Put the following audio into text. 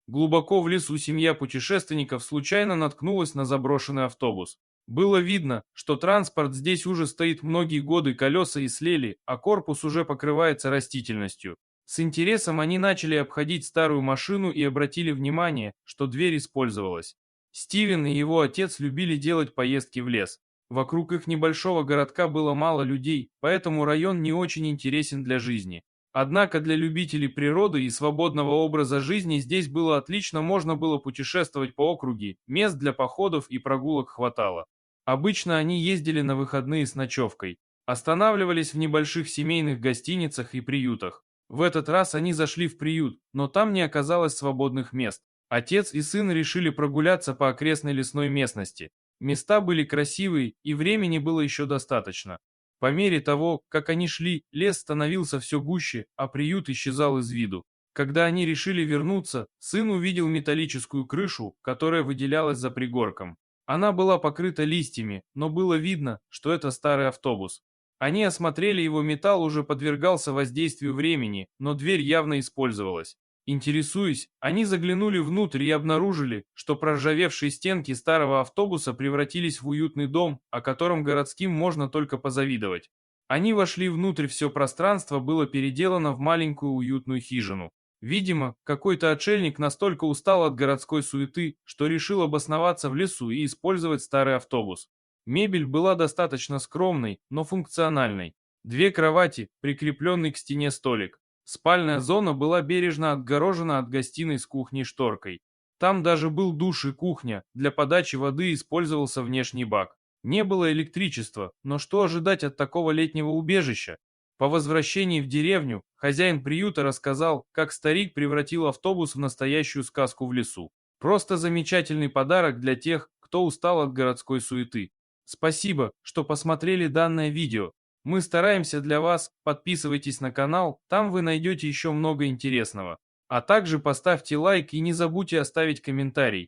Глубоко в лесу семья путешественников случайно наткнулась на заброшенный автобус. Было видно, что транспорт здесь уже стоит многие годы, колеса и слели, а корпус уже покрывается растительностью. С интересом они начали обходить старую машину и обратили внимание, что дверь использовалась. Стивен и его отец любили делать поездки в лес. Вокруг их небольшого городка было мало людей, поэтому район не очень интересен для жизни. Однако для любителей природы и свободного образа жизни здесь было отлично, можно было путешествовать по округе, мест для походов и прогулок хватало. Обычно они ездили на выходные с ночевкой, останавливались в небольших семейных гостиницах и приютах. В этот раз они зашли в приют, но там не оказалось свободных мест. Отец и сын решили прогуляться по окрестной лесной местности. Места были красивые, и времени было еще достаточно. По мере того, как они шли, лес становился все гуще, а приют исчезал из виду. Когда они решили вернуться, сын увидел металлическую крышу, которая выделялась за пригорком. Она была покрыта листьями, но было видно, что это старый автобус. Они осмотрели его, металл уже подвергался воздействию времени, но дверь явно использовалась. Интересуясь, они заглянули внутрь и обнаружили, что проржавевшие стенки старого автобуса превратились в уютный дом, о котором городским можно только позавидовать. Они вошли внутрь, все пространство было переделано в маленькую уютную хижину. Видимо, какой-то отшельник настолько устал от городской суеты, что решил обосноваться в лесу и использовать старый автобус. Мебель была достаточно скромной, но функциональной. Две кровати, прикрепленный к стене столик. Спальная зона была бережно отгорожена от гостиной с кухней шторкой. Там даже был душ и кухня, для подачи воды использовался внешний бак. Не было электричества, но что ожидать от такого летнего убежища? По возвращении в деревню, хозяин приюта рассказал, как старик превратил автобус в настоящую сказку в лесу. Просто замечательный подарок для тех, кто устал от городской суеты. Спасибо, что посмотрели данное видео. Мы стараемся для вас, подписывайтесь на канал, там вы найдете еще много интересного. А также поставьте лайк и не забудьте оставить комментарий.